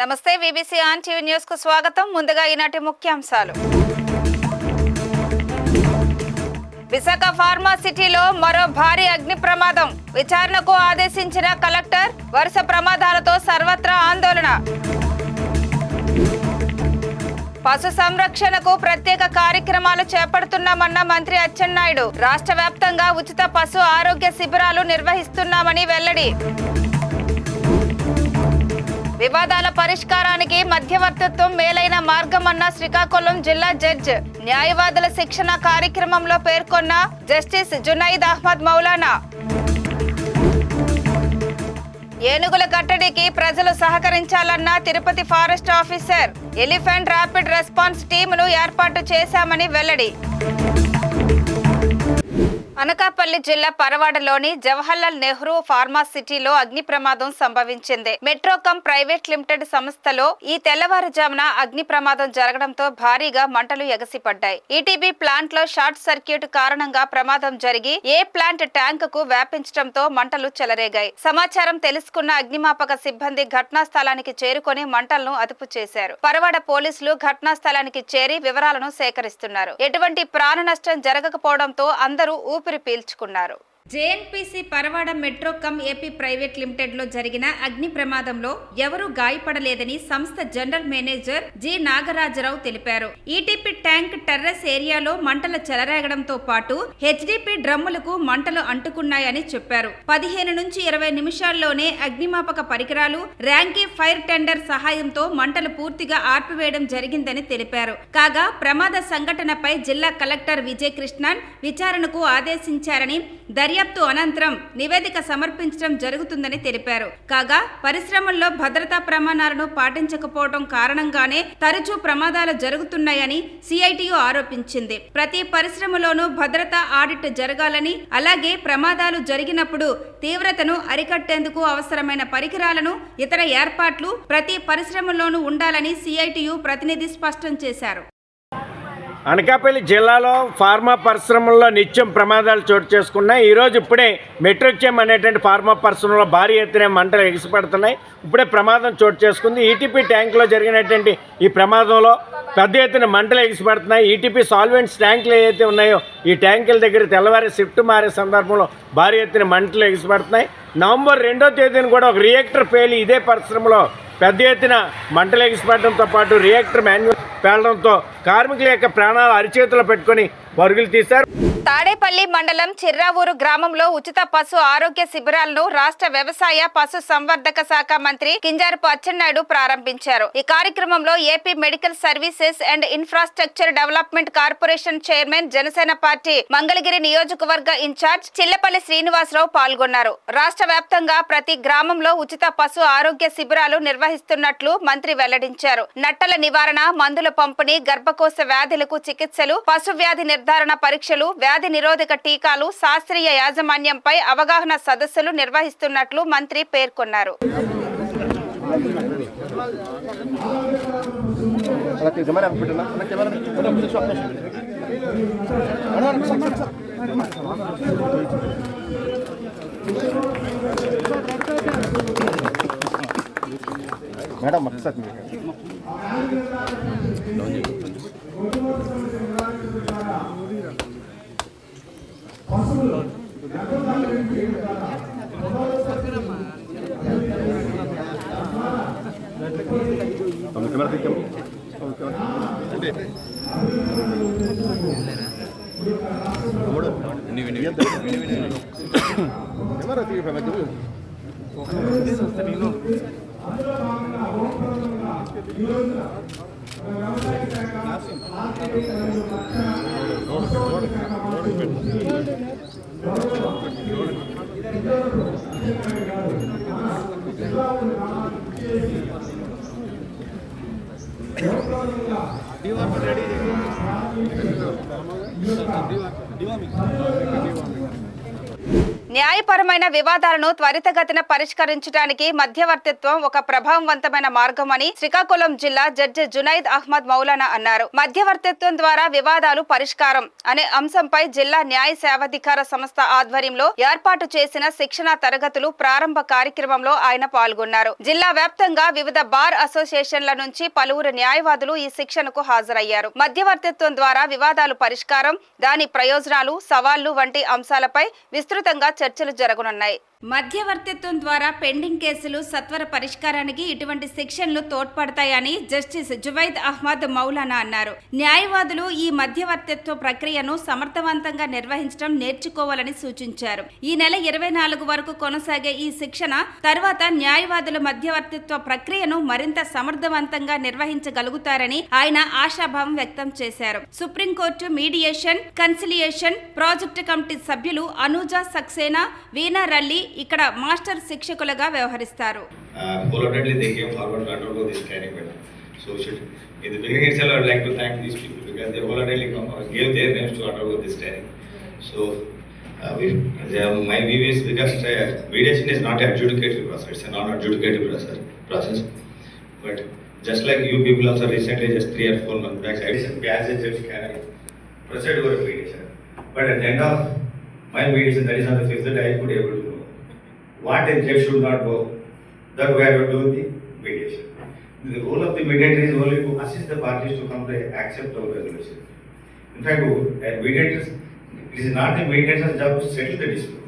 నమస్తే VBC on TV news కు స్వాగతం. ముందుగా ఈనాటి ముఖ్యాంశాలు. విశాఖ ఫార్మా సిటీలో మరో భారీ అగ్ని ప్రమాదం. విచారణకు ఆదేశించిన కలెక్టర్. వరుస ప్రమాదాలతో సర్వత్రా ఆందోళన. పశు సంరక్షణకు ప్రత్యేక కార్యక్రమాలు చేపడుతున్నామన్న మంత్రి అచ్చెన్నాయుడు. రాష్ట్ర వ్యాప్తంగా ఉచిత పశు ఆరోగ్య శిబిరాలు నిర్వహిస్తున్నామని వెల్లడి. వివాదాల పరిష్కారానికి మధ్యవర్తిత్వం మేలైన మార్గమన్న శ్రీకాకుళం జిల్లా జడ్జ్. న్యాయవాదుల శిక్షణ కార్యక్రమంలో పేర్కొన్న జస్టిస్ జునైద్ అహ్మద్ మౌలానా. ఏనుగుల కట్టడికి ప్రజలు సహకరించాలన్న Tirupati forest officer. Elephant rapid response టీమును ఏర్పాటు చేశామని వెల్లడి. అనకాపల్లి జిల్లా పరవాడలోని జవహర్లాల్ నెహ్రూ ఫార్మా సిటీలో అగ్ని ప్రమాదం సంభవించింది. మెట్రోకమ్ ప్రైవేట్ లిమిటెడ్ సంస్థలో ఈ తెల్లవారుజామున అగ్ని ప్రమాదం జరగడంతో భారీగా మంటలు ఎగసిపడ్డాయి. ఈటీబీ ప్లాంట్ లో షార్ట్ సర్క్యూట్ కారణంగా ప్రమాదం జరిగి ఏ ప్లాంట్ ట్యాంక్ కు వ్యాపించడంతో మంటలు చెలరేగాయి. సమాచారం తెలుసుకున్న అగ్నిమాపక సిబ్బంది ఘటనా స్థలానికి చేరుకొని మంటలను అదుపు చేశారు. పరవాడ పోలీసులు ఘటనా స్థలానికి చేరి వివరాలను సేకరిస్తున్నారు. ఎటువంటి ప్రాణ నష్టం జరగకపోవడంతో అందరూ ఊపిరి పీల్చుకున్నారు. జేఎన్పీసీ పరవాడ మెట్రోకమ్ ఏపీ ప్రైవేట్ లిమిటెడ్ లో జరిగిన అగ్ని ప్రమాదంలో ఎవరూ గాయపడలేదని సంస్థ జనరల్ మేనేజర్ జి నాగరాజరావు తెలిపారు. ఈటీపీ ట్యాంక్ టెర్రస్ ఏరియాలో మంటలు చెలరేగడంతో పాటు హెచ్డిపి డ్రమ్ములకు మంటలు అంటుకున్నాయని చెప్పారు. 15 నుంచి 20 నిమిషాల్లోనే అగ్నిమాపక పరికరాలు, ర్యాంకీ ఫైర్ టెండర్ సహాయంతో మంటలు పూర్తిగా ఆర్పివేయడం జరిగిందని తెలిపారు. కాగా ప్రమాద సంఘటనపై జిల్లా కలెక్టర్ విజయ్ కృష్ణన్ విచారణకు ఆదేశించారని, దర్యాప్తు అనంతరం నివేదిక సమర్పించడం జరుగుతుందని తెలిపారు. కాగా పరిశ్రమల్లో భద్రతా ప్రమాణాలను పాటించకపోవడం కారణంగానే తరచూ ప్రమాదాలు జరుగుతున్నాయని సిఐటియు ఆరోపించింది. ప్రతి పరిశ్రమలోనూ భద్రతా ఆడిట్ జరగాలని, అలాగే ప్రమాదాలు జరిగినప్పుడు తీవ్రతను అరికట్టేందుకు అవసరమైన పరికరాలను, ఇతర ఏర్పాట్లు ప్రతి పరిశ్రమలోనూ ఉండాలని సిఐటియు ప్రతినిధి స్పష్టం చేశారు. అనకాపల్లి జిల్లాలో ఫార్మా పరిశ్రమల్లో నిత్యం ప్రమాదాలు చోటు చేసుకున్నాయి. ఈరోజు ఇప్పుడే మెట్రోకమ్ అనేటువంటి ఫార్మా పరిశ్రమలో భారీ ఎత్తున మంటలు ఎగిసిపడుతున్నాయి. ఇప్పుడే ప్రమాదం చోటు చేసుకుంది. ఈటీపీ ట్యాంకులో జరిగినటువంటి ఈ ప్రమాదంలో పెద్ద ఎత్తున మంటలు ఎగిసిపడుతున్నాయి. ఈటీపీ సాల్వెంట్స్ ట్యాంకులు ఏవైతే ఉన్నాయో ఈ ట్యాంకుల దగ్గర తెల్లవారి షిఫ్ట్ మారే సందర్భంలో భారీ ఎత్తున మంటలు ఎగిసిపడుతున్నాయి. నవంబర్ 2వ తేదీన కూడా ఒక రియాక్టర్ పేలి ఇదే పరిశ్రమలో పెద్ద ఎత్తున మంటలు ఎగిసిపడడంతో పాటు రియాక్టర్ మాన్యువల్ పేలడంతో కార్మికుల యొక్క ప్రాణాలు అరిచేతులు పెట్టుకుని పరుగులు తీశారు. తాడేపల్లి మండలం చిర్రావూరు గ్రామంలో ఉచిత పశు ఆరోగ్య శిబిరాలను రాష్ట్ర వ్యవసాయ పశు సంవర్ధక శాఖ మంత్రి కింజారపు అచ్చెన్నాయుడు ప్రారంభించారు. ఈ కార్యక్రమంలో AP medical services and infrastructure development corporation chairman, Janasena party Mangalagiri నియోజకవర్గ ఇన్ఛార్జ్ చిల్లపల్లి శ్రీనివాసరావు పాల్గొన్నారు. రాష్ట్ర వ్యాప్తంగా ప్రతి గ్రామంలో ఉచిత పశు ఆరోగ్య శిబిరాలు నిర్వహిస్తున్నట్లు మంత్రి వెల్లడించారు. నట్టల నివారణ, మందుల పంపిణీ, గర్భకోశ వ్యాధులకు చికిత్సలు, పశు వ్యాధి నిర్ధారణ పరీక్షలు, వ్యాధి నిరోధక టీకాలు, శాస్త్రీయ యాజమాన్యంపై అవగాహన సదస్సులు నిర్వహిస్తున్నట్లు మంత్రి పేర్కొన్నారు. మేడం ఒకసారి న్యాయపరమైన వివాదాలను త్వరితగతిన పరిష్కరించడానికి మధ్యవర్తిత్వం ఒక ప్రభావవంతమైన మార్గమని శ్రీకాకుళం జిల్లా జడ్జి జునైద్ అహ్మద్ మౌలానా అన్నారు. మధ్యవర్తిత్వం ద్వారా వివాదాలు పరిష్కారం అనే అంశంపై జిల్లా న్యాయ సేవాధికార సంస్థ ఆధ్వర్యంలో ఏర్పాటు చేసిన శిక్షణా తరగతులు ప్రారంభ కార్యక్రమంలో ఆయన పాల్గొన్నారు. జిల్లా వ్యాప్తంగా వివిధ బార్ అసోసియేషన్ల నుంచి పలువురు న్యాయవాదులు ఈ శిక్షణకు హాజరయ్యారు. మధ్యవర్తిత్వం ద్వారా వివాదాలు పరిష్కారం, దాని ప్రయోజనాలు, సవాళ్లు వంటి అంశాలపై విస్తృతంగా చర్చలు జరగనున్నాయి. మధ్యవర్తిత్వం ద్వారా పెండింగ్ కేసులు సత్వర పరిష్కారానికి ఇటువంటి శిక్షణలు తోడ్పడతాయని జస్టిస్ జువైద్ అహ్మద్ మౌలానా అన్నారు. న్యాయవాదులు ఈ మధ్యవర్తిత్వ ప్రక్రియను సమర్థవంతంగా నిర్వహించడం నేర్చుకోవాలని సూచించారు. ఈ నెల 24 వరకు కొనసాగే ఈ శిక్షణ తర్వాత న్యాయవాదుల మధ్యవర్తిత్వ ప్రక్రియను మరింత సమర్థవంతంగా నిర్వహించగలుగుతారని ఆయన ఆశాభావం వ్యక్తం చేశారు. Supreme court mediation, conciliation project committee సభ్యులు అనూజా సక్సేనా, వీణా రల్లి ఇక్కడ మాస్టర్ శిక్షకులుగా వ్యవహరిస్తారు. Wholeheartedly they came forward to undergo this training. So in the beginning itself I would like to thank these people because they wholeheartedly gave their names to undergo this training. So my view is because mediation is not an adjudicative process, it's a non-adjudicative process. But just like you people also recently, just 3 or 4 months back, I said as a judge can proceed over mediation. But at the end of my mediation, that is on the 5th that I could able to know what a judge should not go, that we have to do the mediation. The role of the mediator is only to assist the parties to come to acceptable resolution. In fact, it is not the mediator's job to settle the dispute,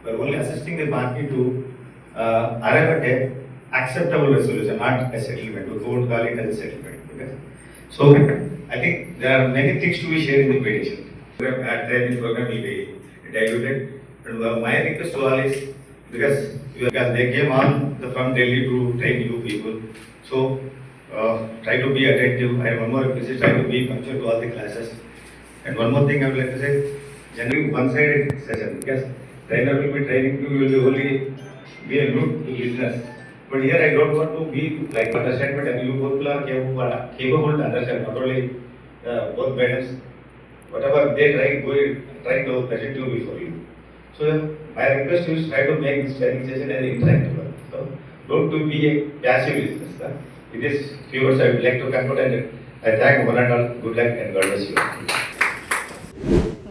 but only assisting the party to arrive at a acceptable resolution, not a settlement. We don't call it as a settlement. Okay? So, I think there are many things to be shared in the mediation. Training program will be diluted. And my request to all is because they came on from Delhi to train you people. So try to be attentive. I have one more request: try to be punctual to all the classes. And one more thing I would like to say: generally one-sided session because trainer will be training you, will be only be a good listeners. But here I don't want to be like understand, but you both are capable to understand not only both parents. Whatever they try to present you before you. So my request is try to make this training session as interactive one. So don't to be a passive listener. It is few words I would like to conclude and I thank one and all. Good luck and God bless you.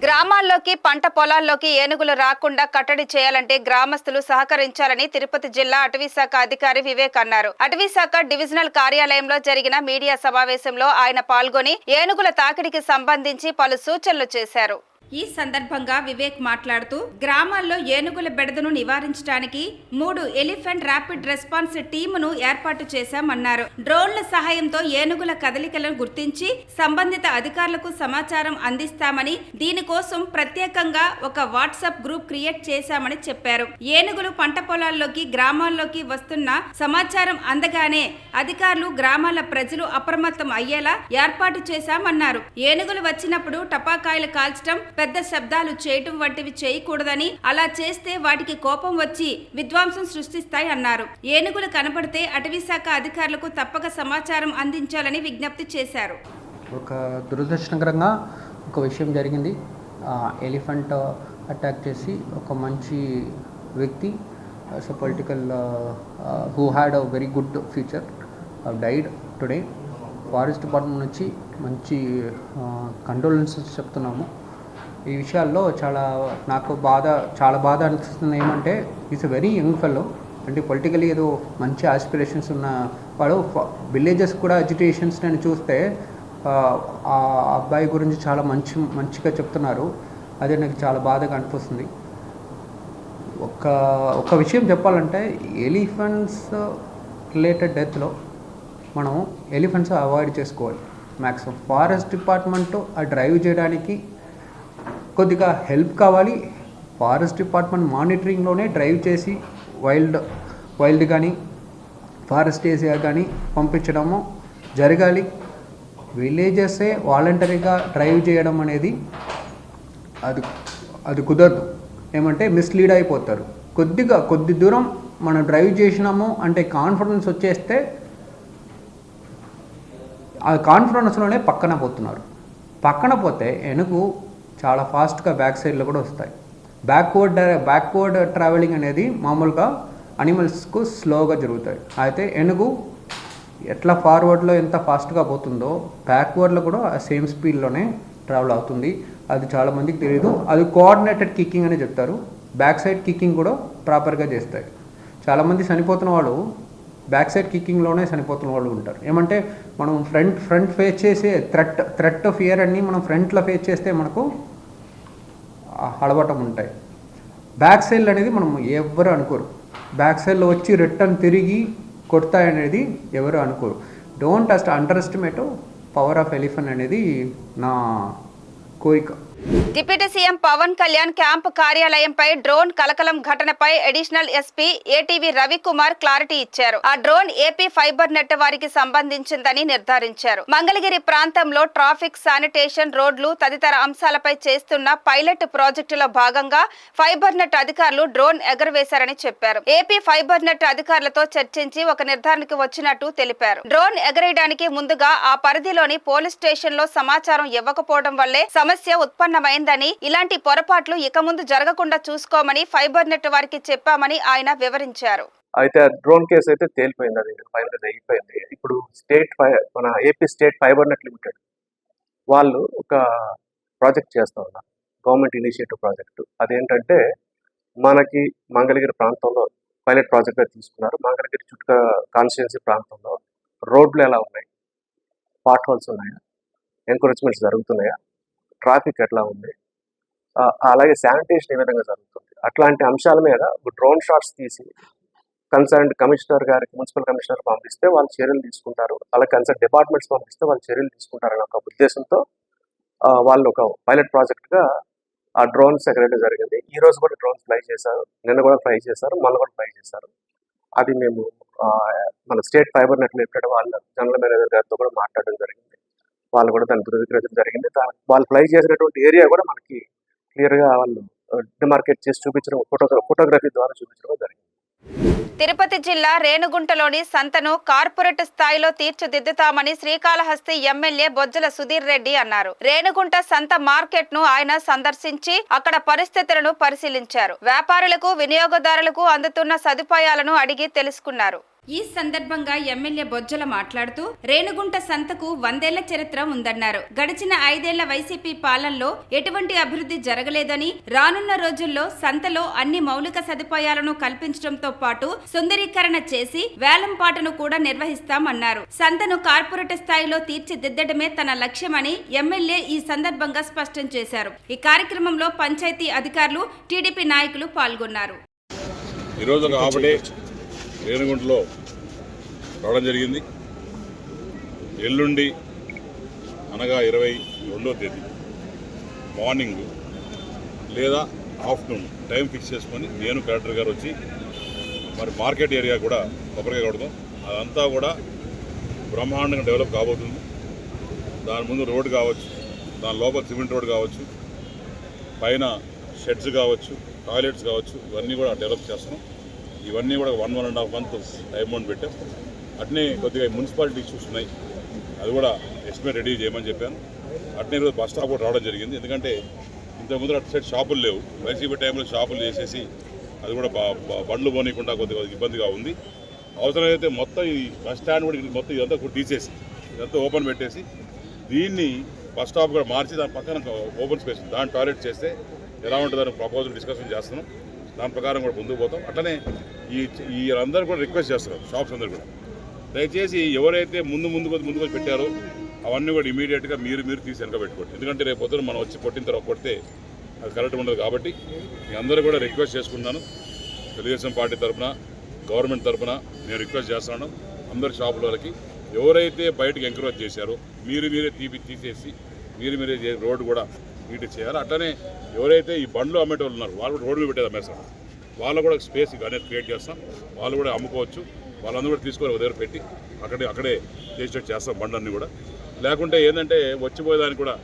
గ్రామాల్లోకి పంట పొలాల్లోకి ఏనుగులు రాకుండా కట్టడి చేయాలంటే గ్రామస్తులు సహకరించాలని తిరుపతి జిల్లా అటవీశాఖ అధికారి వివేక్ అన్నారు. అటవీశాఖ డివిజనల్ కార్యాలయంలో జరిగిన మీడియా సమావేశంలో ఆయన పాల్గొని ఏనుగుల తాకిడికి సంబంధించి పలు సూచనలు చేశారు. ఈ సందర్భంగా వివేక్ మాట్లాడుతూ గ్రామాల్లో ఏనుగుల బెడదను నివారించడానికి 3 ఎలిఫెంట్ ర్యాపిడ్ రెస్పాన్స్ టీమును ఏర్పాటు చేశామన్నారు. డ్రోన్ల సహాయంతో ఏనుగుల కదలికలను గుర్తించి సంబంధిత అధికారులకు సమాచారం అందిస్తామని, దీనికోసం ప్రత్యేకంగా ఒక వాట్సాప్ గ్రూప్ క్రియేట్ చేశామని చెప్పారు. ఏనుగులు పంట పొలాల్లోకి, గ్రామాల్లోకి వస్తున్న సమాచారం అందగానే అధికారులు, గ్రామాల ప్రజలు అప్రమత్తం అయ్యేలా ఏర్పాటు చేశామన్నారు. ఏనుగులు వచ్చినప్పుడు టపాకాయలు కాల్చడం, పెద్ద శబ్దాలు చేయటం వంటివి చేయకూడదని, అలా చేస్తే వాటికి కోపం వచ్చి విధ్వంసం సృష్టిస్తాయి అన్నారు. ఏనుగులు కనపడితే అటవీశాఖ అధికారులకు తప్పక సమాచారం అందించాలని విజ్ఞప్తి చేశారు. ఒక దురదృష్టకరంగా ఒక విషయం జరిగింది. ఎలిఫెంట్ అటాక్ చేసి ఒక మంచి వ్యక్తి, political who had a very good future died today. Forest department నుంచి మంచి కండోలెన్సెస్ చెప్తున్నాము. ఈ విషయాల్లో చాలా బాధ అనిపిస్తుంది. ఏమంటే is a very young fellow, అంటే పొలిటికలీ ఏదో మంచి ఆస్పిరేషన్స్ ఉన్న వాడు. విలేజెస్ కూడా ఎడ్యుకేషన్స్ నేను చూస్తే ఆ అబ్బాయి గురించి చాలా మంచిగా చెప్తున్నారు. అదే నాకు చాలా బాధగా అనిపిస్తుంది. ఒక విషయం చెప్పాలంటే ఎలిఫెంట్స్ రిలేటెడ్ డెత్లో మనం ఎలిఫెంట్స్ అవాయిడ్ చేసుకోవాలి మ్యాక్సిమం. ఫారెస్ట్ డిపార్ట్మెంట్ ఆ డ్రైవ్ చేయడానికి కొద్దిగా హెల్ప్ కావాలి. ఫారెస్ట్ డిపార్ట్మెంట్ మానిటరింగ్లోనే డ్రైవ్ చేసి వైల్డ్ కానీ ఫారెస్ట్ ఏరియా కానీ పంపించడము జరగాలి. విలేజెసే వాలంటరీగా డ్రైవ్ చేయడం అనేది అది కుదరదు. ఏమంటే మిస్లీడ్ అయిపోతారు. కొద్ది దూరం మనం డ్రైవ్ చేసినాము అంటే కాన్ఫిడెన్స్ వచ్చేస్తే ఆ కాన్ఫిడెన్స్లోనే పక్కన పోతున్నారు. పక్కన పోతే ఏనుగు చాలా ఫాస్ట్గా బ్యాక్ సైడ్లో కూడా వస్తాయి. బ్యాక్వర్డ్ ట్రావెలింగ్ అనేది మామూలుగా అనిమల్స్కు స్లోగా జరుగుతాయి. అయితే ఏనుగు ఎట్లా ఫార్వర్డ్లో ఎంత ఫాస్ట్గా పోతుందో బ్యాక్వర్డ్లో కూడా ఆ సేమ్ స్పీడ్లోనే ట్రావెల్ అవుతుంది. అది చాలామందికి తెలియదు. అది కోఆర్డినేటెడ్ కిక్కింగ్ అని చెప్తారు. బ్యాక్ సైడ్ కిక్కింగ్ కూడా ప్రాపర్గా చేస్తాయి. చాలామంది చనిపోతున్న వాళ్ళు బ్యాక్ సైడ్ కిక్కింగ్లోనే చనిపోతున్న వాళ్ళు ఉంటారు. ఏమంటే మనం ఫ్రంట్ ఫేస్ చేసే థ్రెట్ ఫియర్ అన్ని మనం ఫ్రంట్లో ఫేస్ చేస్తే మనకు హడబటం ఉంటాయి. బ్యాక్ సైడ్ అనేది మనం ఎవరు అనుకోరు. బ్యాక్ సైడ్లో వచ్చి రిటర్న్ తిరిగి కొడతాయనేది ఎవరు అనుకోరు. Don't underestimate power of elephant అనేది నా కోరిక. Deputy CM Pawan Kalyan camp కార్యాలయంపై డ్రోన్ కలకలం ఘటనపై additional SP A T V Ravikumar clarity ఇచ్చారు. ఆ డ్రోన్ ఏపీ ఫైబర్ నెట్ వారికి సంబంధించిందని నిర్ధారించారు. మంగళగిరి ప్రాంతంలో ట్రాఫిక్, శానిటేషన్, రోడ్లు తదితర అంశాలపై చేస్తున్న పైలట్ ప్రాజెక్టులో భాగంగా ఫైబర్ నెట్ అధికారులు డ్రోన్ ఎగరవేశారని చెప్పారు. ఏపీ ఫైబర్ నెట్ అధికారులతో చర్చించి ఒక నిర్ధారణకు వచ్చినట్టు తెలిపారు. డ్రోన్ ఎగరేయడానికి ముందుగా ఆ పరిధిలోని పోలీస్ స్టేషన్ లో సమాచారం ఇవ్వకపోవడం వల్లే సమస్య ఉత్పన్నమైందని, ఇలాంటి పొరపాట్లు ఇక ముందు జరగకుండా చూసుకోమని ఫైబర్ నెట్ వారికి చెప్పామని ఆయన వివరించారు. అయితే డ్రోన్ కేసు అయితే తేలిపోయింది, అది ఫైనల్ అయిపోయింది. ఇప్పుడు మన AP state fibre net limited వాళ్ళు ఒక ప్రాజెక్ట్ చేస్తూ ఉన్నారు, గవర్నమెంట్ ఇనిషియేటివ్ ప్రాజెక్టు. అదేంటంటే మనకి మంగళగిరి ప్రాంతంలో పైలట్ ప్రాజెక్ట్గా తీసుకున్నారు. మంగళగిరి చుట్టూ కాన్స్టిట్యున్సీ ప్రాంతంలో రోడ్లు ఎలా ఉన్నాయి, పాట్ హోల్స్ ఉన్నాయా, ఎంకరేజ్మెంట్స్ జరుగుతున్నాయా, ట్రాఫిక్ ఎట్లా ఉంది, అలాగే శానిటేషన్ ఏ విధంగా జరుగుతుంది, అట్లాంటి అంశాల మీద డ్రోన్ షాట్స్ తీసి కన్సర్న్ కమిషనర్ గారికి, మున్సిపల్ కమిషనర్ పంపిస్తే వాళ్ళు చర్యలు తీసుకుంటారు, అలాగే కన్సర్న్ డిపార్ట్మెంట్స్ పంపిస్తే వాళ్ళు చర్యలు తీసుకుంటారని ఒక ఉద్దేశంతో వాళ్ళు ఒక పైలట్ ప్రాజెక్ట్గా ఆ డ్రోన్స్ ఎగరేయడం జరిగింది. ఈ రోజు కూడా డ్రోన్స్ ఫ్లై చేశారు, నిన్న కూడా ఫ్లై చేశారు, మొన్న కూడా ఫ్లై చేశారు. అది మేము మన స్టేట్ ఫైబర్ నెట్ లిమిటెడ్ వాళ్ళ జనరల్ మేనేజర్ గారితో కూడా మాట్లాడడం జరిగింది. వాళ్ళు కూడా దాన్ని ధృవీకరించడం జరిగింది. వాళ్ళు ఫ్లై చేసినటువంటి ఏరియా కూడా మనకి క్లియర్గా వాళ్ళు డిమార్కేట్ చేసి చూపించడం, ఫోటోగ్రఫీ ద్వారా చూపించడం జరిగింది. తిరుపతి జిల్లా రేణుగుంటలోని సంతను కార్పొరేట్ స్థాయిలో తీర్చిదిద్దుతామని శ్రీకాళహస్తి ఎమ్మెల్యే బొజ్జల సుధీర్ రెడ్డి అన్నారు. రేణుగుంట సంత మార్కెట్ ను ఆయన సందర్శించి అక్కడ పరిస్థితులను పరిశీలించారు. వ్యాపారులకు, వినియోగదారులకు అందుతున్న సదుపాయాలను అడిగి తెలుసుకున్నారు. ఈ సందర్భంగా ఎమ్మెల్యే బొజ్జల మాట్లాడుతూ రేణుగుంట సంతకు 100 ఏళ్ల చరిత్ర ఉందన్నారు. గడిచిన 5 ఏళ్ల వైసీపీ పాలనలో ఎటువంటి అభివృద్ధి జరగలేదని, రానున్న రోజుల్లో సంతలో అన్ని మౌలిక సదుపాయాలను కల్పించడంతో పాటు సుందరీకరణ చేసి వేలంపాటను కూడా నిర్వహిస్తామన్నారు. సంతను కార్పొరేట్ స్థాయిలో తీర్చిదిద్దడమే తన లక్ష్యమని ఎమ్మెల్యే ఈ సందర్భంగా స్పష్టం చేశారు. ఈ కార్యక్రమంలో పంచాయతీ అధికారులు, టీడీపీ నాయకులు పాల్గొన్నారు. రేణుగుంటలో రావడం జరిగింది. ఎల్లుండి అనగా 22వ తేదీ మార్నింగ్ లేదా ఆఫ్టర్నూన్ టైం ఫిక్స్ చేసుకొని నేను కలెక్టర్ గారు వచ్చి మరి మార్కెట్ ఏరియా కూడా కొబ్బరికాయ కొడతాం. అదంతా కూడా బ్రహ్మాండంగా డెవలప్ కాబోతుంది. దాని ముందు రోడ్ కావచ్చు, దాని లోపల సిమెంట్ రోడ్ కావచ్చు, పైన షెడ్స్ కావచ్చు, టాయిలెట్స్ కావచ్చు, ఇవన్నీ కూడా డెవలప్ చేస్తున్నాం. ఇవన్నీ కూడా 1.5 month టైం బౌండ్ పెట్టాం. అట్నే కొద్దిగా మున్సిపాలిటీ ఇష్యూస్ ఉన్నాయి, అది కూడా ఎస్టిమేట్ రెడీ చేయమని చెప్పాను. అట్నే ఈరోజు బస్ స్టాప్ కూడా రావడం జరిగింది. ఎందుకంటే ఇంతకుముందు అటు సైడ్ షాపులు లేవు, వైసీపీ టైంలో షాపులు చేసేసి అది కూడా బండ్లు పోనీయకుండా కొద్దిగా ఇబ్బందిగా ఉంది. అవసరమైతే మొత్తం ఈ బస్ స్టాండ్ కూడా మొత్తం ఇదంతా కూడా తీసేసి ఇదంతా ఓపెన్ పెట్టేసి దీన్ని బస్ స్టాప్ కూడా మార్చి దాని పక్కన ఓపెన్ స్పేస్ దాని టాయిలెట్ చేస్తే ఎలా ఉంటుందని ప్రపోజల్ డిస్కషన్ చేస్తున్నాం. దాని ప్రకారం కూడా ముందుకు పోతాం. అట్లనే ఈ అందరూ కూడా రిక్వెస్ట్ చేస్తున్నారు, షాప్స్ అందరూ కూడా దయచేసి ఎవరైతే ముందుకు పెట్టారో అవన్నీ కూడా ఇమీడియట్గా మీరు తీసి వెనక పెట్టుకోండి. ఎందుకంటే రేపు పొద్దున మనం వచ్చి కొట్టిన తర్వాత కొడితే అది కరెక్ట్ ఉండదు. కాబట్టి మీ అందరూ కూడా రిక్వెస్ట్ చేసుకున్నాను. తెలుగుదేశం పార్టీ తరఫున, గవర్నమెంట్ తరఫున నేను రిక్వెస్ట్ చేస్తున్నాను. అందరు షాపుల వాళ్ళకి ఎవరైతే బయటకు ఎంకరేజ్ చేశారో మీరే తీసేసి మీరే రోడ్డు కూడా నీట్ చేయాలి. అట్లనే ఎవరైతే ఈ బండ్లు అమ్మేటోళ్ళు ఉన్నారు వాళ్ళు కూడా రోడ్డు మీద పెట్టేది అమ్మేస్తారు. వాళ్ళు కూడా స్పేస్ అనేది క్రియేట్ చేస్తాం, వాళ్ళు కూడా అమ్ముకోవచ్చు. వాళ్ళందరూ కూడా తీసుకొని దగ్గర పెట్టి అక్కడే చేసేటట్టు చేస్తాం బండ్లన్నీ కూడా. లేకుంటే ఏంటంటే వచ్చిపోయేదానికి కూడా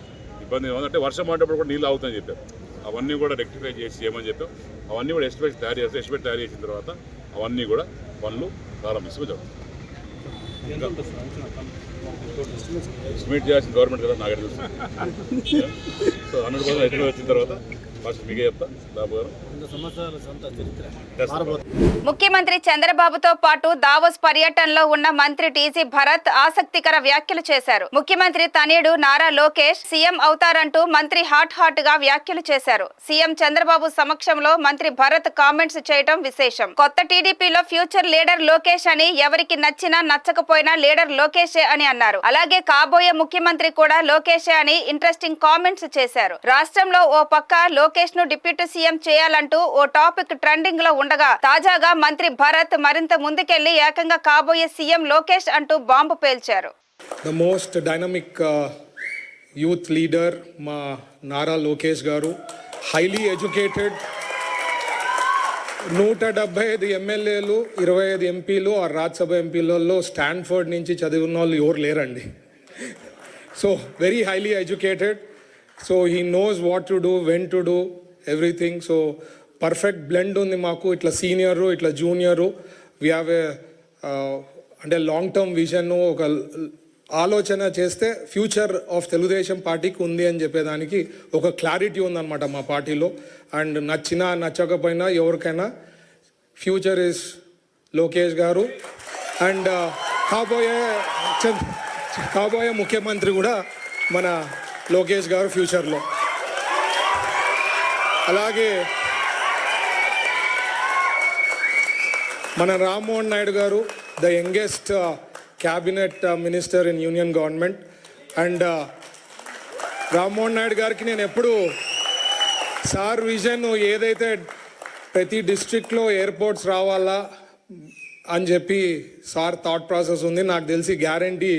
ఇబ్బంది ఉందంటే వర్షం పడేటప్పుడు కూడా నీళ్ళు అవుతాయని చెప్పారు. అవన్నీ కూడా రెక్టిఫై చేసి చేయమని చెప్పాం. అవన్నీ కూడా ఎస్టిమేట్ తయారు చేసిన తర్వాత అవన్నీ కూడా పనులు ప్రారంభించడం జరుగుతుంది. ఎస్టిమేట్ చేయాల్సిన గవర్నమెంట్ కదా నాకు తెలుసు. సో 100% ఎస్టిమేట్ వచ్చిన తర్వాత ఫస్ట్ మీకే చెప్తా బాబు గారు. ముఖ్యమంత్రి చంద్రబాబుతో పాటు దావోస్ పర్యటనలో ఉన్న మంత్రి టీజీ భరత్ ఆసక్తికర వ్యాఖ్యలు చేశారు. ముఖ్యమంత్రి తనయుడు నారా లోకేష్ సీఎం అవుతారంటూ మంత్రి హాట్ గా వ్యాఖ్యలు చేశారు. సీఎం చంద్రబాబు సమక్షంలో మంత్రి భరత్ కామెంట్స్ చేయడం విశేషం. కొత్త టీడీపీలో ఫ్యూచర్ లీడర్ లోకేష్ అని, ఎవరికి నచ్చినా నచ్చకపోయినా లీడర్ లోకేషే అని అన్నారు. అలాగే కాబోయే ముఖ్యమంత్రి కూడా లోకేషే అని ఇంట్రెస్టింగ్ కామెంట్స్ చేశారు. రాష్ట్రంలో ఓ పక్క లోకేష్ ను డిప్యూటీ సీఎం చేయాలంటూ ఓ టాపిక్ ట్రెండింగ్ లో ఉండగా, తాజాగా మంత్రి భరత్ మరింత ముందుకెళ్లి ఏకంగా కాబోయే సీఎం లోకేష్ అంటూ బాంబు పేల్చారు. The most dynamic youth leader మా నారా లోకేష్ గారు, హైలీ ఎడ్యుకేటెడ్, 175 ఎమ్మెల్యేలు, 25 ఎంపీలు ఆ రాజ్యసభ ఎంపీలలో స్టాన్ఫర్డ్ నుంచి చదివిన వాళ్ళు ఎవరు లేరండి. So very highly educated. So he knows what to do, when to do everything. So perfect blend ఉంది మాకు, ఇట్లా సీనియరు ఇట్లా జూనియరు. వీ హ్యావ్ ఏ అంటే లాంగ్ టర్మ్ విజన్, ఒక ఆలోచన చేస్తే ఫ్యూచర్ ఆఫ్ తెలుగుదేశం పార్టీకి ఉంది అని చెప్పేదానికి ఒక క్లారిటీ ఉందన్నమాట మా పార్టీలో. అండ్ నచ్చినా నచ్చకపోయినా ఎవరికైనా ఫ్యూచర్ ఇస్ లోకేష్ గారు. అండ్ కాబోయే ముఖ్యమంత్రి కూడా మన లోకేష్ గారు ఫ్యూచర్లో. అలాగే మన రామ్మోహన్ నాయుడు గారు, the youngest cabinet minister in union government. And Rammohan Naidu గారికి నేను ఎప్పుడు సార్ విజన్ ఏదైతే ప్రతి డిస్ట్రిక్ట్లో ఎయిర్పోర్ట్స్ రావాలా అని చెప్పి సార్ థాట్ ప్రాసెస్ ఉంది. నాకు తెలిసి గ్యారంటీ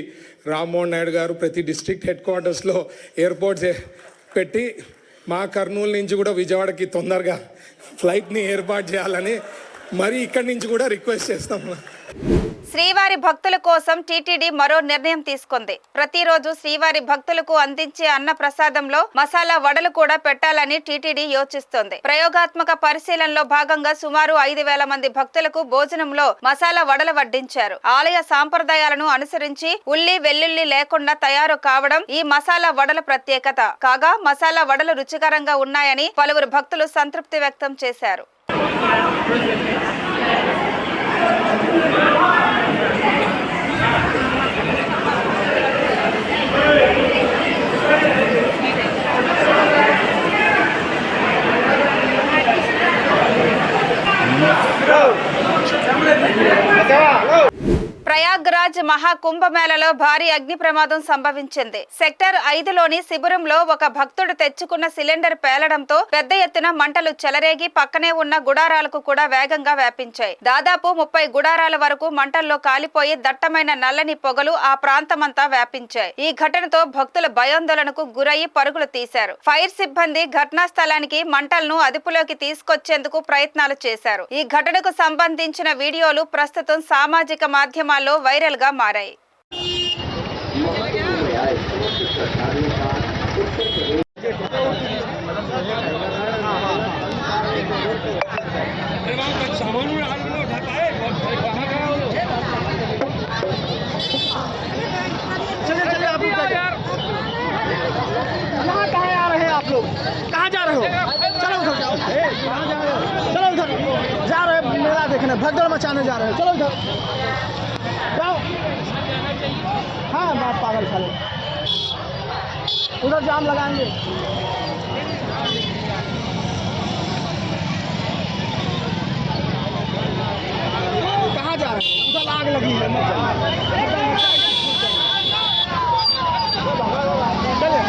రామ్మోహన్ నాయుడు గారు ప్రతి డిస్ట్రిక్ట్ హెడ్ క్వార్టర్స్లో ఎయిర్పోర్ట్స్ పెట్టి మా కర్నూలు నుంచి కూడా విజయవాడకి తొందరగా ఫ్లైట్ని ఏర్పాటు చేయాలని మరి ఇక్కడి నుంచి కూడా రిక్వెస్ట్ చేస్తాం. శ్రీవారి భక్తుల కోసం టీటీడీ మరో నిర్ణయం తీసుకుంది. ప్రతిరోజు శ్రీవారి భక్తులకు అందించే అన్న ప్రసాదంలో మసాలా వడలు కూడా పెట్టాలని టీటీడీ యోచిస్తోంది. ప్రయోగాత్మక పరిశీలనలో భాగంగా సుమారు 5,000 మంది భక్తులకు భోజనంలో మసాలా వడలు వడ్డించారు. ఆలయ సాంప్రదాయాలను అనుసరించి ఉల్లి వెల్లుల్లి లేకుండా తయారు కావడం ఈ మసాలా వడల ప్రత్యేకత. కాగా మసాలా వడలు రుచికరంగా ఉన్నాయని పలువురు భక్తులు సంతృప్తి వ్యక్తం చేశారు. ప్రయాగ్రాజ్ మహాకుంభమేళలో భారీ అగ్ని ప్రమాదం సంభవించింది. సెక్టర్ 5లోని శిబిరంలో ఒక భక్తుడు తెచ్చుకున్న సిలిండర్ పేలడంతో పెద్ద ఎత్తున మంటలు చెలరేగి పక్కనే ఉన్న గుడారాలకు కూడా వేగంగా వ్యాపించాయి. దాదాపు 30 గుడారాల వరకు మంటల్లో కాలిపోయి దట్టమైన నల్లని పొగలు ఆ ప్రాంతమంతా వ్యాపించాయి. ఈ ఘటనతో భక్తులు భయాందోళనకు గురయ్యి పరుగులు తీశారు. ఫైర్ సిబ్బంది ఘటనా స్థలానికి మంటలను అదుపులోకి తీసుకొచ్చేందుకు ప్రయత్నాలు చేశారు. ఈ ఘటనకు సంబంధించిన వీడియోలు ప్రస్తుతం సామాజిక మాధ్యమాల్లో వైరల్ గా మారాయి. कहाँ जा रहे हो? चलो उधर जाओ। कहाँ जा रहे हो? चलो उधर जा रहे हैं मेला देखने, भगदड़ मचाने जा रहे हैं। चलो उधर जाओ। हाँ बाप पागल साले, उधर जाम लगाएंगे। कहाँ जा रहे हैं? उधर आग लगी है। चले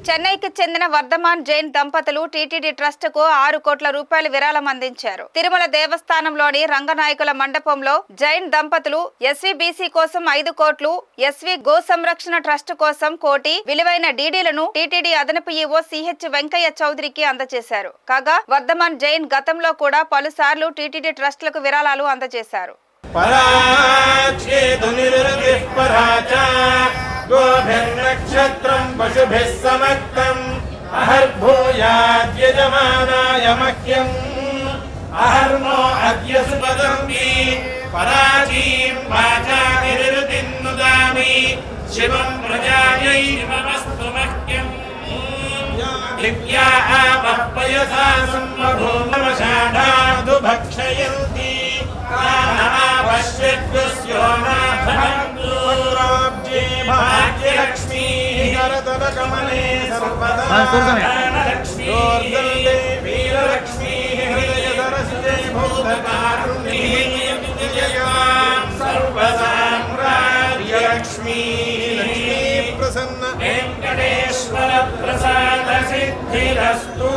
చెన్నైకి చెందిన వర్ధమాన్ జైన్ దంపతులు టీటీడీ ట్రస్ట్ కు 6 కోట్ల రూపాయల విరాళం అందించారు. తిరుమల దేవస్థానంలోని రంగనాయకుల మండపంలో జైన్ దంపతులు ఎస్వీబీసీ కోసం 5 కోట్లు, ఎస్వీ గో సంరక్షణ ట్రస్ట్ కోసం 1 కోటి విలువైన డీడీలను టీటీడీ అదనపు ఈవో సిహెచ్ వెంకయ్య చౌదరికి అందజేశారు. కాగా వర్ధమాన్ జైన్ గతంలో కూడా పలుసార్లు టీటీడీ ట్రస్టులకు విరాళాలు అందజేశారు. పరాచేతు నిరుదిః పరాచ గోభిర్నక్షత్రం పశుభిः సమక్తం అహర్భూయాద్యజమానాయ మహ్యం అహర్నో అద్య సుపదం పరాచీం వాచా నిరుతిన్నుదామి శివం ప్రజాయై నమస్తు మహ్యం దివ్యా ఆపః పయసా సంవభూమషాఢాదు భక్షయంతి కామాపశ్యద్దుస్యో నాథమందు రాబ్జే భాగ్యలక్ష్మీ కరతలకమలే సర్వదా లక్ష్మీ వీరలక్ష్మీ హృదయదరసితే భూతకారుణ్యీ సర్వసామ్రాజ్యలక్ష్మీ లక్ష్మీ ప్రసన్న వెంకటేశ్వర ప్రసాద సిద్ధిరస్తు.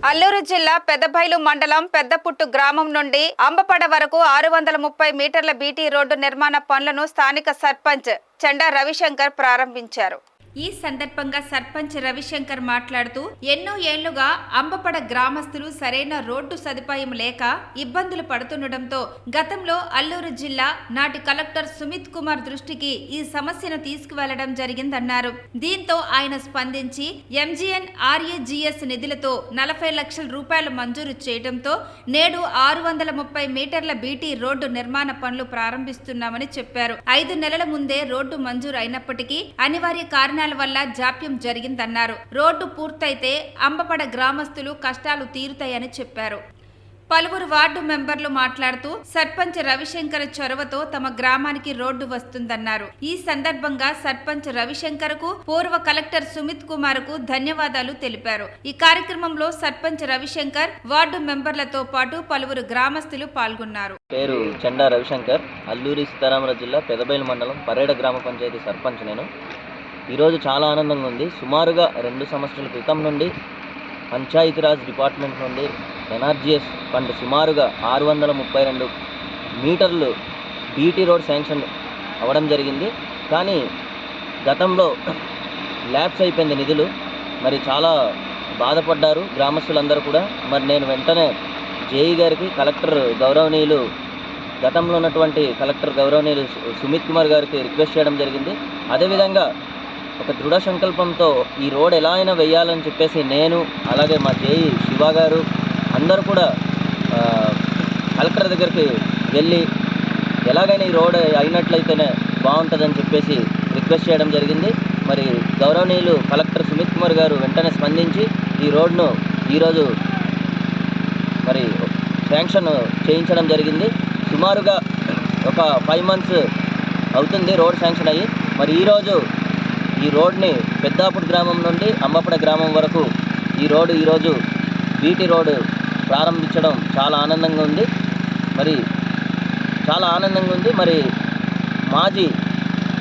అల్లూరు జిల్లా పెద్దబైలు మండలం పెద్దపుట్టు గ్రామం నుండి అంబపడ వరకు 630 మీటర్ల బీటీ రోడ్డు నిర్మాణ పనులను స్థానిక సర్పంచ్ చెండా రవిశంకర్ ప్రారంభించారు. ఈ సందర్భంగా సర్పంచ్ రవిశంకర్ మాట్లాడుతూ ఎన్నో ఏళ్లుగా అంబపడ గ్రామస్తులు సరైన రోడ్డు సదుపాయం లేక ఇబ్బందులు పడుతుండటంతో గతంలో అల్లూరు జిల్లా నాటి కలెక్టర్ సుమిత్ కుమార్ దృష్టికి ఈ సమస్యను తీసుకువెళ్లడం జరిగిందన్నారు. దీంతో ఆయన స్పందించి ఎంజీఎన్ ఆర్ఏజీఎస్ నిధులతో 40 లక్షల రూపాయలు మంజూరు చేయడంతో నేడు 630 మీటర్ల బీటీ రోడ్డు నిర్మాణ పనులు ప్రారంభిస్తున్నామని చెప్పారు. 5 నెలల ముందే రోడ్డు మంజూరు అయినప్పటికీ అనివార్య కారణాల వల్ల జాప్యం జరిగిందన్నారు. రోడ్డు పూర్తయితే అంబపడ గ్రామస్తులు కష్టాలు తీరుతాయని చెప్పారు. పలువురు వార్డు మెంబర్లు మాట్లాడుతూ సర్పంచ్ రవిశంకర్ చొరవతో తమ గ్రామానికి రోడ్డు వస్తుందన్నారు. ఈ సందర్భంగా సర్పంచ్ రవిశంకర్ కు పూర్వ కలెక్టర్ సుమిత్ కుమార్ కు ధన్యవాదాలు తెలిపారు. ఈ కార్యక్రమంలో సర్పంచ్ రవిశంకర్ వార్డు మెంబర్లతో పాటు పలువురు గ్రామస్తులు పాల్గొన్నారు. పేరు చెండా రవిశంకర్, అల్లూరి సీతారామరాజు జిల్లా పెదబైలు మండలం పరేడ గ్రామ పంచాయతీ సర్పంచ్. నేను ఈరోజు చాలా ఆనందంగా ఉంది. సుమారుగా 2 సంవత్సరాల క్రితం నుండి పంచాయతీరాజ్ డిపార్ట్మెంట్ నుండి ఎన్ఆర్జీఎస్ ఫండ్ సుమారుగా 632 మీటర్లు బీటీ రోడ్ శాంక్షన్ అవ్వడం జరిగింది. కానీ గతంలో ల్యాప్స్ అయిపోయింది నిధులు. మరి చాలా బాధపడ్డారు గ్రామస్తులందరూ కూడా. మరి నేను వెంటనే జేఈ గారికి, కలెక్టర్ గౌరవనీయులు గతంలో ఉన్నటువంటి కలెక్టర్ గౌరవనీయులు సుమిత్ కుమార్ గారికి రిక్వెస్ట్ చేయడం జరిగింది. అదేవిధంగా ఒక దృఢ సంకల్పంతో ఈ రోడ్ ఎలా అయినా వేయాలని చెప్పేసి నేను, అలాగే మా జేఈ శివ గారు అందరూ కూడా కలెక్టర్ దగ్గరికి వెళ్ళి ఎలాగైనా ఈ రోడ్ అయినట్లయితేనే బాగుంటుందని చెప్పేసి రిక్వెస్ట్ చేయడం జరిగింది. మరి గౌరవనీయులు కలెక్టర్ సుమిత్ కుమార్ గారు వెంటనే స్పందించి ఈ రోడ్ను ఈరోజు మరి శాంక్షన్ చేయించడం జరిగింది. సుమారుగా ఒక 5 months అవుతుంది రోడ్ శాంక్షన్ అయ్యి. మరి ఈరోజు ఈ రోడ్ని పెద్దాపుడు గ్రామం నుండి అంబపడ గ్రామం వరకు ఈ రోడ్డు ఈరోజు బీటీ రోడ్డు ప్రారంభించడం చాలా ఆనందంగా ఉంది. మరి మాజీ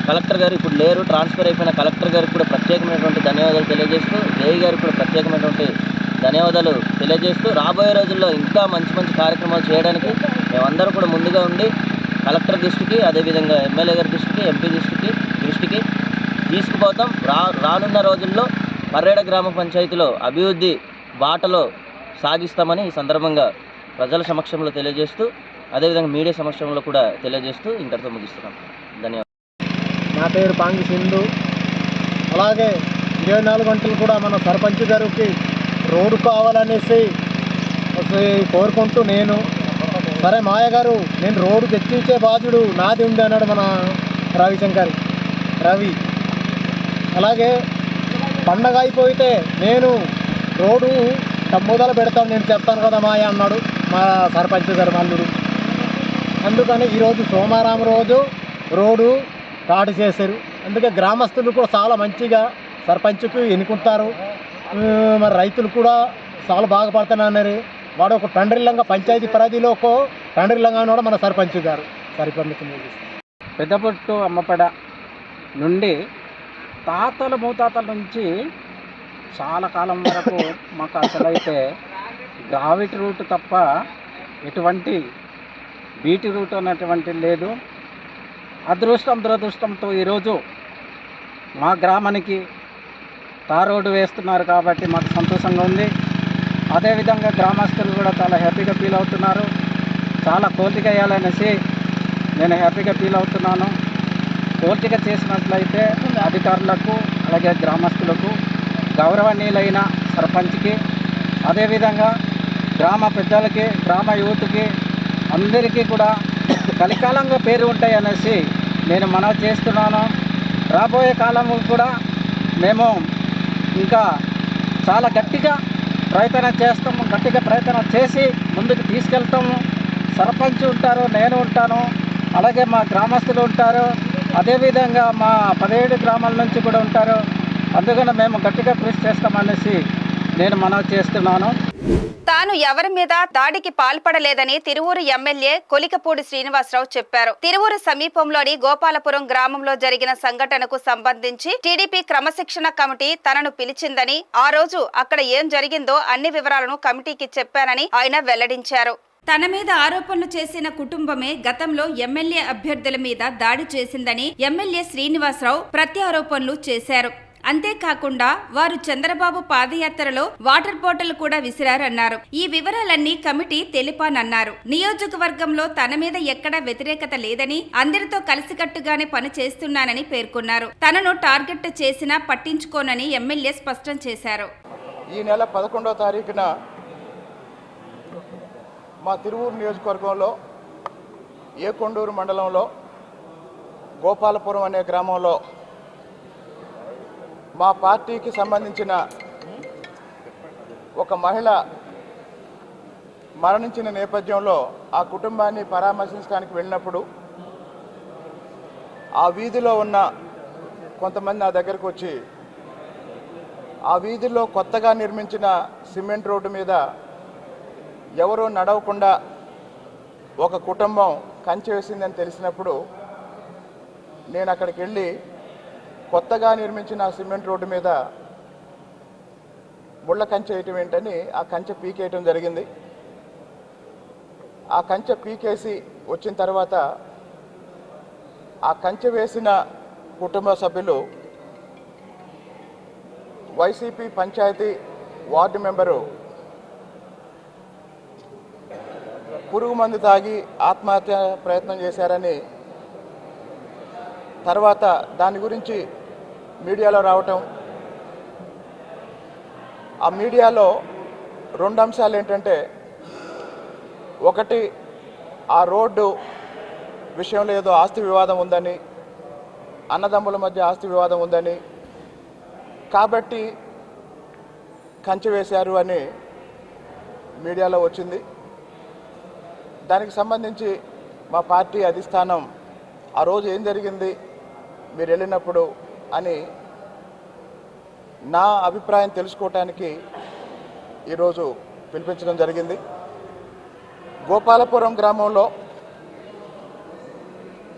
కలెక్టర్ గారు ఇప్పుడు లేరు, ట్రాన్స్ఫర్ అయిపోయిన కలెక్టర్ గారికి కూడా ప్రత్యేకమైనటువంటి ధన్యవాదాలు తెలియజేస్తూ, జేఈ గారికి కూడా ప్రత్యేకమైనటువంటి ధన్యవాదాలు తెలియజేస్తూ రాబోయే రోజుల్లో ఇంకా మంచి మంచి కార్యక్రమాలు చేయడానికి మేమందరూ కూడా ముందుగా ఉండి కలెక్టర్ దృష్టికి, అదేవిధంగా ఎమ్మెల్యే గారి దృష్టికి, ఎంపీ దృష్టికి తీసుకుపోతాం. రానున్న రోజుల్లో పర్రేడ గ్రామ పంచాయతీలో అభివృద్ధి బాటలో సాగిస్తామని ఈ సందర్భంగా ప్రజల సమక్షంలో తెలియజేస్తూ, అదేవిధంగా మీడియా సమక్షంలో కూడా తెలియజేస్తూ ఇంతటితో ముగిస్తున్నాం. ధన్యవాదాలు. నా పేరు పాంగి సింధు. అలాగే 24 గంటలు కూడా మన సర్పంచ్ గారికి రోడ్డు కావాలనేసి కోరుకుంటూ నేను సరే మాయ గారు నేను రోడ్డు తెచ్చించే బాధ్యుడు నాది ఉంది అన్నాడు మన రవి. అలాగే పండగ అయిపోతే నేను రోడ్డు మొదలు పెడతాను నేను చెప్తాను కదా మాయ అన్నాడు మా సర్పంచ్ గారు మల్లుడు. అందుకని ఈరోజు సోమవారం రోజు రోడ్డు స్టార్ట్ చేశారు. అందుకే గ్రామస్తులు కూడా చాలా మంచిగా సర్పంచ్కి ఎన్నుకుంటారు. మరి రైతులు కూడా చాలా బాగుపడుతున్నారు. వాడు ఒక తండ్రిల్లంగా పంచాయతీ పరిధిలో ఒక తండ్రిల్లంగా ఉన్నాడు మన సర్పంచ్ గారు. సరిపడి పెద్దపొట్టు అమ్మపడ నుండి తాతల ముత్తాతల నుంచి చాలా కాలం వరకు మాకు అసలైతే గ్రావిటీ రూట్ తప్ప ఎటువంటి బీటీ రూట్ అన్నటువంటి లేదు. అదృష్టం దురదృష్టంతో ఈరోజు మా గ్రామానికి తార్ రోడ్డు వేస్తున్నారు కాబట్టి మాకు సంతోషంగా ఉంది. అదేవిధంగా గ్రామస్తులు కూడా చాలా హ్యాపీగా ఫీల్ అవుతున్నారు. చాలా కోరిక వేయాలనేసి నేను హ్యాపీగా ఫీల్ అవుతున్నాను. కోరిక చేసినట్లయితే అధికారులకు అలాగే గ్రామస్తులకు గౌరవనీయులైన సర్పంచ్కి అదేవిధంగా గ్రామ పెద్దలకి గ్రామ యూత్కి అందరికీ కూడా కలికాలంగా పేరు ఉంటాయి అనేసి నేను మనవి చేస్తున్నాను. రాబోయే కాలంలో కూడా మేము ఇంకా చాలా గట్టిగా ప్రయత్నం చేస్తాము. గట్టిగా ప్రయత్నం చేసి ముందుకు తీసుకెళ్తాము. సర్పంచ్ ఉంటారు, నేను ఉంటాను, అలాగే మా గ్రామస్తులు ఉంటారు, అదేవిధంగా మా 17 గ్రామాల నుంచి కూడా ఉంటారు. అందుకని మేము గట్టిగా కృషి చేస్తామనేసి నేను మనవి చేస్తున్నాను. తాను ఎవరి మీద దాడికి పాల్పడలేదని తిరువూరు ఎమ్మెల్యే కొలికపూడి శ్రీనివాసరావు చెప్పారు. తిరువూరు సమీపంలోని గోపాలపురం గ్రామంలో జరిగిన సంఘటనకు సంబంధించి టీడీపీ క్రమశిక్షణ కమిటీ తనను పిలిచిందని, ఆ రోజు అక్కడ ఏం జరిగిందో అన్ని వివరాలను కమిటీకి చెప్పానని ఆయన వెల్లడించారు. తన మీద ఆరోపణలు చేసిన కుటుంబమే గతంలో ఎమ్మెల్యే అభ్యర్థుల మీద దాడి చేసిందని ఎమ్మెల్యే శ్రీనివాసరావు ప్రత్యారోపణలు చేశారు. అంతేకాకుండా వారు చంద్రబాబు పాదయాత్రలో వాటర్ బాటిల్ కూడా విసిరారన్నారు. ఈ వివరాలన్నీ కమిటీ తెలిపానన్నారు. నియోజకవర్గంలో తన మీద ఎక్కడా వ్యతిరేకత లేదని, అందరితో కలిసికట్టుగానే పని చేస్తున్నానని పేర్కొన్నారు. తనను టార్గెట్ చేసినా పట్టించుకోనని ఎమ్మెల్యే స్పష్టం చేశారు. ఈ నెల 11వ తారీఖున మా తిరువూరు నియోజకవర్గంలో ఏకొండూరు మండలంలో గోపాలపురం అనే గ్రామంలో మా పార్టీకి సంబంధించిన ఒక మహిళ మరణించిన నేపథ్యంలో ఆ కుటుంబాన్ని పరామర్శించడానికి వెళ్ళినప్పుడు ఆ వీధిలో ఉన్న కొంతమంది నా దగ్గరకు వచ్చి ఆ వీధిలో కొత్తగా నిర్మించిన సిమెంట్ రోడ్డు మీద ఎవరూ నడవకుండా ఒక కుటుంబం కంచె వేసిందని తెలిసినప్పుడు నేను అక్కడికి వెళ్ళి కొత్తగా నిర్మించిన సిమెంట్ రోడ్డు మీద ముళ్ళ కంచె వేయటం ఏంటని ఆ కంచె పీకేయటం జరిగింది. ఆ కంచె పీకేసి వచ్చిన తర్వాత ఆ కంచె వేసిన కుటుంబ సభ్యులు వైసీపీ పంచాయతీ వార్డు మెంబరు పురుగు మందు తాగి ఆత్మహత్య ప్రయత్నం చేశారని, తర్వాత దాని గురించి మీడియాలో రావటం, ఆ మీడియాలో 2 అంశాలు ఏంటంటే, ఒకటి ఆ రోడ్డు విషయంలో ఏదో ఆస్తి వివాదం ఉందని, అన్నదమ్ముల మధ్య ఆస్తి వివాదం ఉందని, కాబట్టి కంచె వేశారు అని మీడియాలో వచ్చింది. దానికి సంబంధించి మా పార్టీ అధిష్టానం ఆ రోజు ఏం జరిగింది మీరు వెళ్ళినప్పుడు అని నా అభిప్రాయం తెలుసుకోవటానికి ఈరోజు పిలిపించడం జరిగింది. గోపాలపురం గ్రామంలో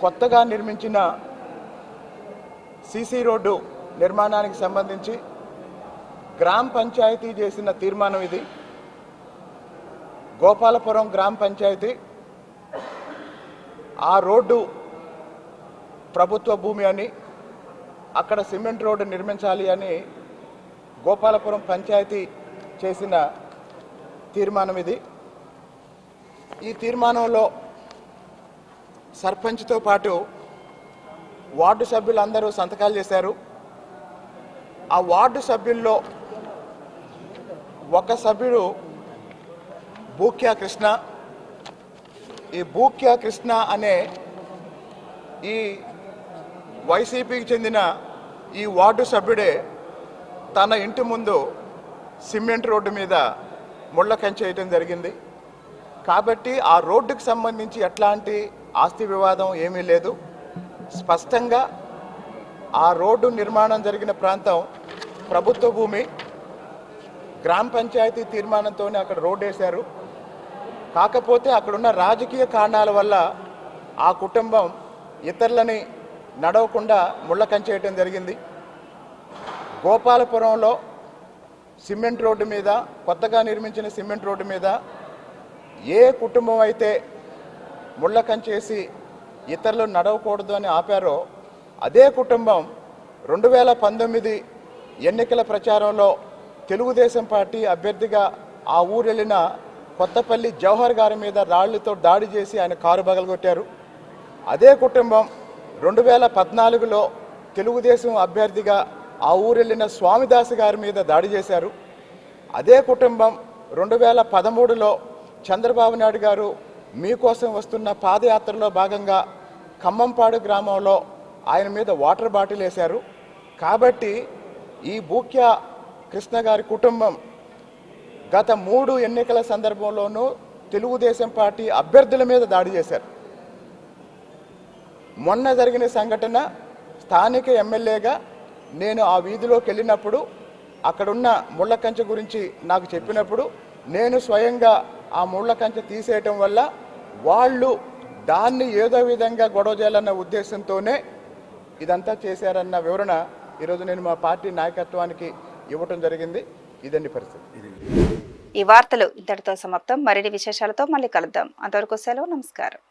కొత్తగా నిర్మించిన సీసీ రోడ్డు నిర్మాణానికి సంబంధించి గ్రామ పంచాయతీ చేసిన తీర్మానం ఇది. గోపాలపురం గ్రామ పంచాయతీ ఆ రోడ్డు ప్రభుత్వ భూమి అని, అక్కడ సిమెంట్ రోడ్డు నిర్మించాలి అని గోపాలపురం పంచాయతీ చేసిన తీర్మానం ఇది. ఈ తీర్మానంలో సర్పంచ్తో పాటు వార్డు సభ్యులందరూ సంతకాలు చేశారు. ఆ వార్డు సభ్యుల్లో ఒక సభ్యుడు బూక్యా కృష్ణ. ఈ బూక్యా కృష్ణ అనే ఈ వైసీపీకి చెందిన ఈ వార్డు సభ్యుడే తన ఇంటి ముందు సిమెంట్ రోడ్డు మీద ముళ్ళ కంచె వేయటం జరిగింది. కాబట్టి ఆ రోడ్డుకు సంబంధించి ఎట్లాంటి ఆస్తి వివాదం ఏమీ లేదు. స్పష్టంగా ఆ రోడ్డు నిర్మాణం జరిగిన ప్రాంతం ప్రభుత్వ భూమి, గ్రామ పంచాయతీ తీర్మానంతోనే అక్కడ రోడ్డు వేశారు. కాకపోతే అక్కడున్న రాజకీయ కారణాల వల్ల ఆ కుటుంబం ఇతరులని నడవకుండా ముళ్ళ కంచె వేయటం జరిగింది. గోపాలపురంలో సిమెంట్ రోడ్డు మీద, కొత్తగా నిర్మించిన సిమెంట్ రోడ్డు మీద ఏ కుటుంబం అయితే ముళ్ళ కంచేసి ఇతరులు నడవకూడదు అని ఆపారో అదే కుటుంబం 2019 ఎన్నికల ప్రచారంలో తెలుగుదేశం పార్టీ అభ్యర్థిగా ఆ ఊరు వెళ్ళిన కొత్తపల్లి జవహర్ గారి మీద రాళ్లతో దాడి చేసి ఆయన కారు పగలగొట్టారు. అదే కుటుంబం 2014లో తెలుగుదేశం అభ్యర్థిగా ఆ ఊరు వెళ్ళిన స్వామిదాస్ గారి మీద దాడి చేశారు. అదే కుటుంబం 2013లో చంద్రబాబు నాయుడు గారు మీకోసం వస్తున్న పాదయాత్రలో భాగంగా ఖమ్మంపాడు గ్రామంలో ఆయన మీద వాటర్ బాటిల్ వేశారు. కాబట్టి ఈ బూక్య కృష్ణ గారి కుటుంబం గత 3 ఎన్నికల సందర్భంలోనూ తెలుగుదేశం పార్టీ అభ్యర్థుల మీద దాడి చేశారు. మొన్న జరిగిన సంఘటన స్థానిక ఎమ్మెల్యేగా నేను ఆ వీధిలోకి వెళ్ళినప్పుడు అక్కడున్న ముళ్ళ కంచె గురించి నాకు చెప్పినప్పుడు నేను స్వయంగా ఆ ముళ్ళ కంచె తీసేయటం వల్ల వాళ్ళు దాన్ని ఏదో విధంగా గొడవ చేయాలన్న ఉద్దేశంతోనే ఇదంతా చేశారన్న వివరణ ఈరోజు నేను మా పార్టీ నాయకత్వానికి ఇవ్వటం జరిగింది. ఇదండి పరిస్థితి. ఈ వార్తలు ఇంతటితో సమాప్తం. మరిన్ని విశేషాలతో మళ్ళీ కలుద్దాం. అంతవరకు సెలవు. నమస్కారం.